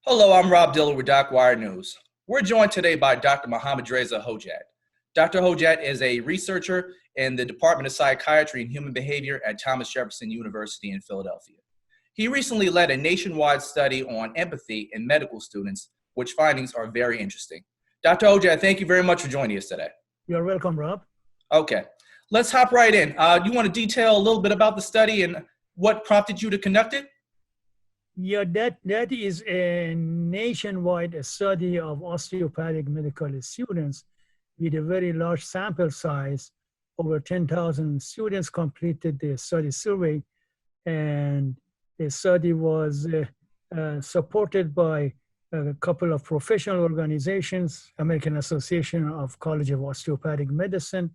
Hello, I'm Rob Diller with DocWire News. We're joined today by Dr. Mohammadreza Hojat. Dr. Hojat is a researcher in the Department of Psychiatry and Human Behavior at Thomas Jefferson University in Philadelphia. He recently led a nationwide study on empathy in medical students, which findings are very interesting. Dr. Hojat, thank you very much for joining us today. You're welcome, Rob. Okay, let's hop right in. You want to detail a little bit about the study and what prompted you to conduct it? Yeah, that is a nationwide study of osteopathic medical students with a very large sample size. Over 10,000 students completed the study survey, and the study was supported by a couple of professional organizations, American Association of College of Osteopathic Medicine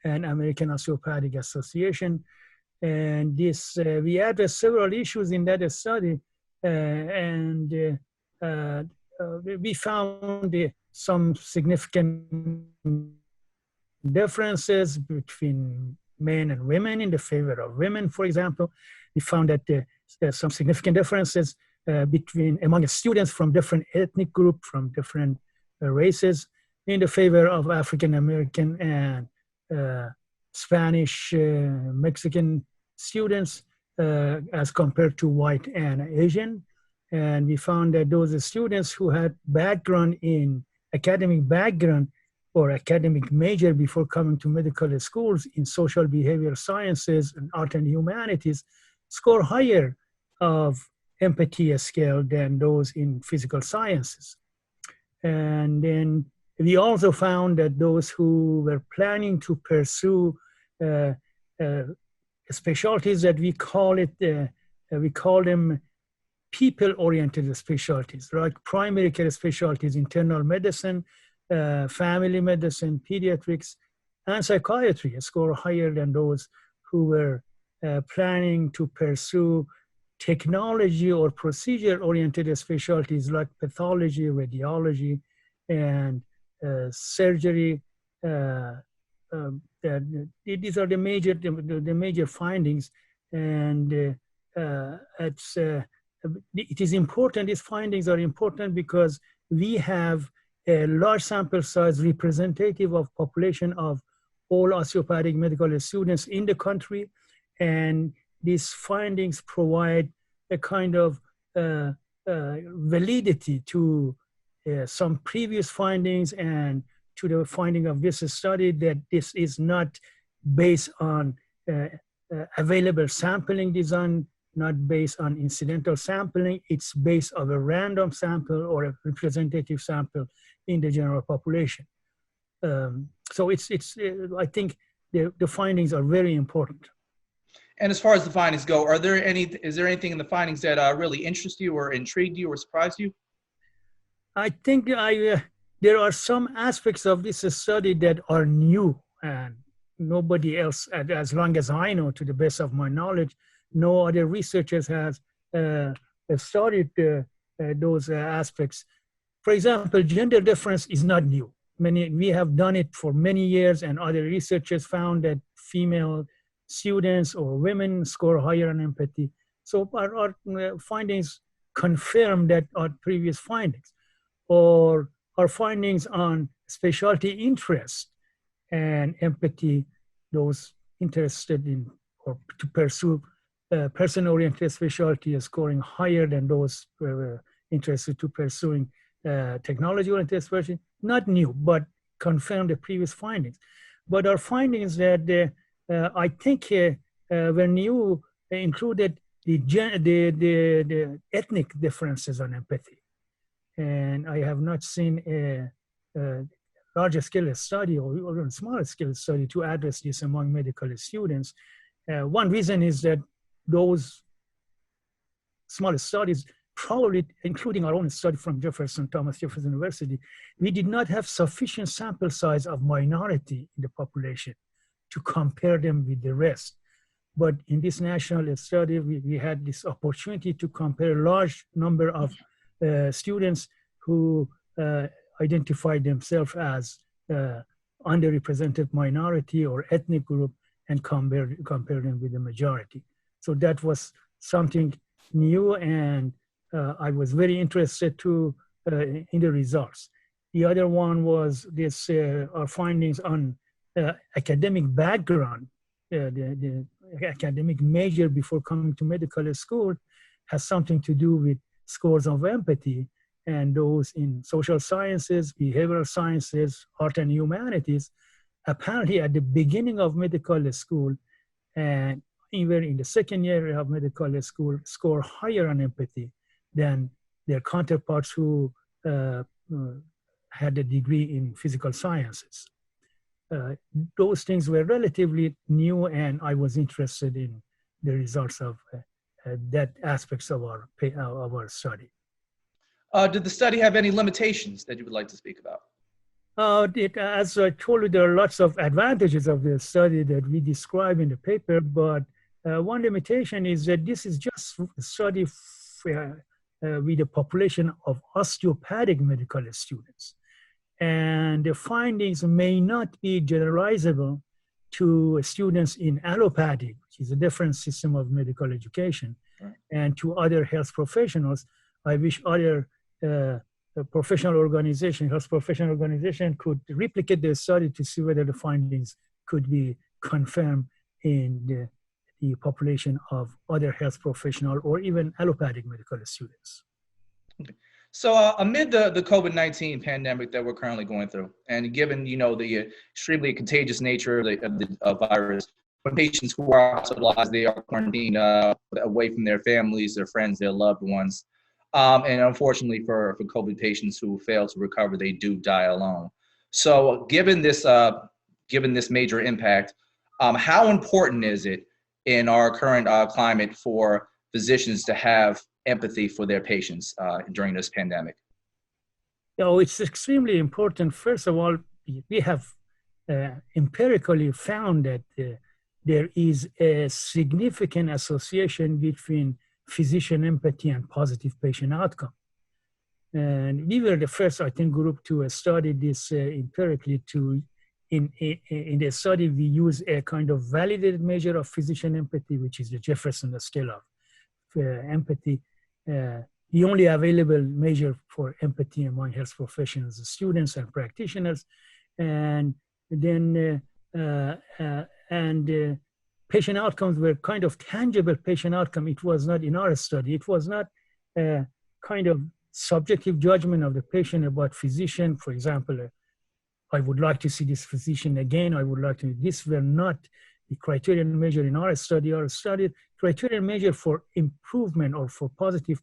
and American Osteopathic Association. And this we addressed several issues in that study. We found some significant differences between men and women in the favor of women, for example. We found that there's some significant differences among students from different ethnic groups, from different races, in the favor of African American and Spanish, Mexican students, as compared to white and Asian. And we found that those students who had academic background or academic major before coming to medical schools in social behavioral sciences and art and humanities score higher of empathy scale than those in physical sciences. And then we also found that those who were planning to pursue specialties that we call them people-oriented specialties, like primary care specialties, internal medicine, family medicine, pediatrics, and psychiatry score higher than those who were planning to pursue technology or procedure-oriented specialties like pathology, radiology, and surgery. These are the major findings, and it is important. These findings are important because we have a large sample size representative of population of all osteopathic medical students in the country, and these findings provide a kind of validity to some previous findings and to the finding of this study, that this is not based on available sampling design, not based on incidental sampling. It's based on a random sample or a representative sample in the general population. So I think the findings are very important. And as far as the findings go, is there anything in the findings that really interest you or intrigued you or surprised you? I think there are some aspects of this study that are new, and nobody else, as long as I know, to the best of my knowledge, no other researchers has studied those aspects. For example, gender difference is not new. We have done it for many years, and other researchers found that female students or women score higher on empathy. So our findings confirm that our previous findings, or our findings on specialty interest and empathy, those interested in or to pursue person-oriented specialty is scoring higher than those interested to pursuing technology-oriented specialty. Not new, but confirm the previous findings. But our findings that I think were new included the ethnic differences on empathy. And I have not seen a larger scale study or a smaller scale study to address this among medical students. One reason is that those smaller studies, probably including our own study from Thomas Jefferson University, we did not have sufficient sample size of minority in the population to compare them with the rest. But in this national study, we had this opportunity to compare a large number of students who identified themselves as underrepresented minority or ethnic group and compare them with the majority. So that was something new and I was very interested in the results. The other one was our findings on academic background. The academic major before coming to medical school has something to do with scores of empathy, and those in social sciences, behavioral sciences, art and humanities, apparently at the beginning of medical school and even in the second year of medical school score higher on empathy than their counterparts who had a degree in physical sciences. Those things were relatively new, and I was interested in the results of that aspects of our study. Did the study have any limitations that you would like to speak about? As I told you, there are lots of advantages of the study that we describe in the paper, but one limitation is that this is just a study with a population of osteopathic medical students. And the findings may not be generalizable to students in allopathic, which is a different system of medical education, and to other health professionals. I wish other professional organization, health professional organization could replicate the study to see whether the findings could be confirmed in the population of other health professional or even allopathic medical students. Okay. So amid the COVID-19 pandemic that we're currently going through, and given the extremely contagious nature of the virus, when patients who are hospitalized, they are quarantined away from their families, their friends, their loved ones. And unfortunately for COVID patients who fail to recover, they do die alone. So given this major impact, how important is it in our current climate for physicians to have empathy for their patients during this pandemic? It's extremely important. First of all, we have empirically found that there is a significant association between physician empathy and positive patient outcome. And we were the first, I think, group to study this empirically. In the study, we use a kind of validated measure of physician empathy, which is the Jefferson scale of empathy. The only available measure for empathy among health professionals, students and practitioners. And then patient outcomes were kind of tangible patient outcome. It was not in our study. It was not a kind of subjective judgment of the patient about physician. For example, I would like to see this physician again. I would like to, this were not the criterion measure in our study. Our study criterion measure for improvement or for positive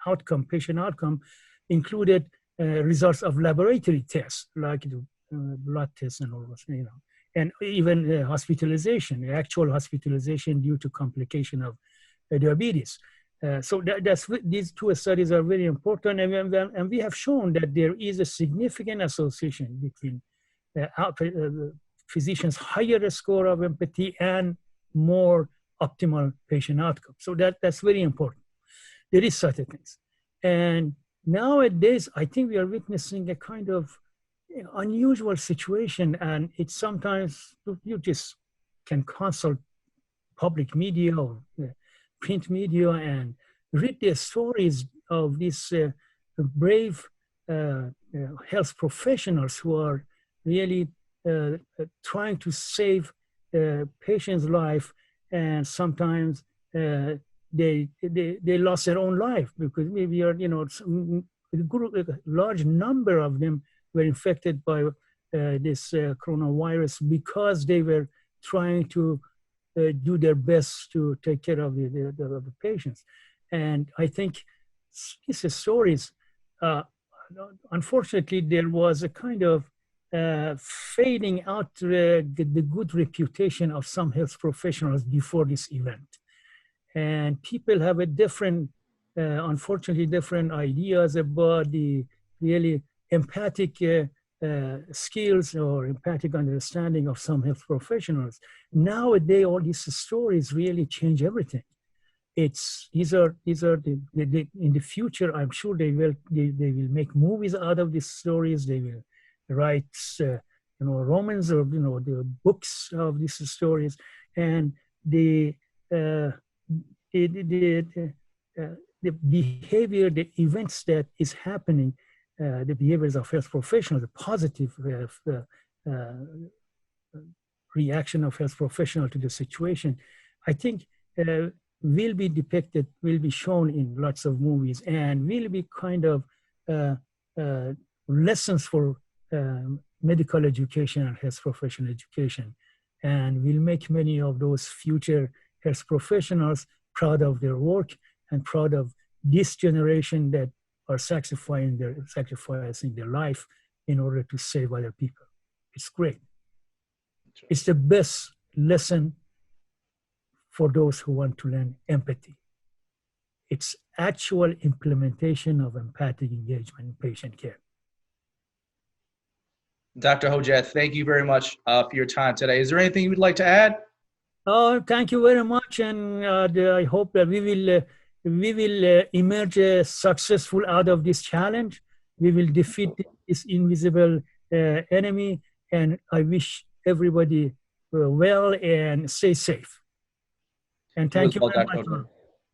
outcome, patient outcome, included results of laboratory tests, like blood tests and all those, and even hospitalization, actual hospitalization due to complication of diabetes. So these two studies are very important, and we have shown that there is a significant association between physicians' higher score of empathy and more optimal patient outcome. So that's very important. There is such a things. And nowadays, I think we are witnessing a kind of unusual situation, and it's sometimes you just can consult public media or print media and read the stories of these brave health professionals who are really trying to save patients' life, and sometimes they lost their own life because maybe a large number of them were infected by this coronavirus because they were trying to do their best to take care of the patients. And I think these stories, unfortunately, there was a kind of fading out the good reputation of some health professionals before this event. And people have a different, unfortunately, different ideas about the really empathic skills or empathic understanding of some health professionals. Nowadays, all these stories really change everything. These are in the future, I'm sure they will make movies out of these stories. They will write romans or the books of these stories, and the behavior, the events that is happening, the behaviors of health professionals, the positive reaction of health professional to the situation, I think will be depicted, will be shown in lots of movies, and will be kind of lessons for medical education and health professional education, and will make many of those future health professionals proud of their work and proud of this generation that are sacrificing their life in order to save other people. It's great. It's the best lesson for those who want to learn empathy. It's actual implementation of empathic engagement in patient care. Dr. Hojat, thank you very much for your time today. Is there anything you would like to add? Thank you very much, and I hope that we will emerge successful out of this challenge. We will defeat this invisible enemy, and I wish everybody well and stay safe. And thank you very much.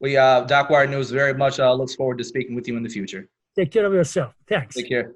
DocWire News very much looks forward to speaking with you in the future. Take care of yourself. Thanks. Take care.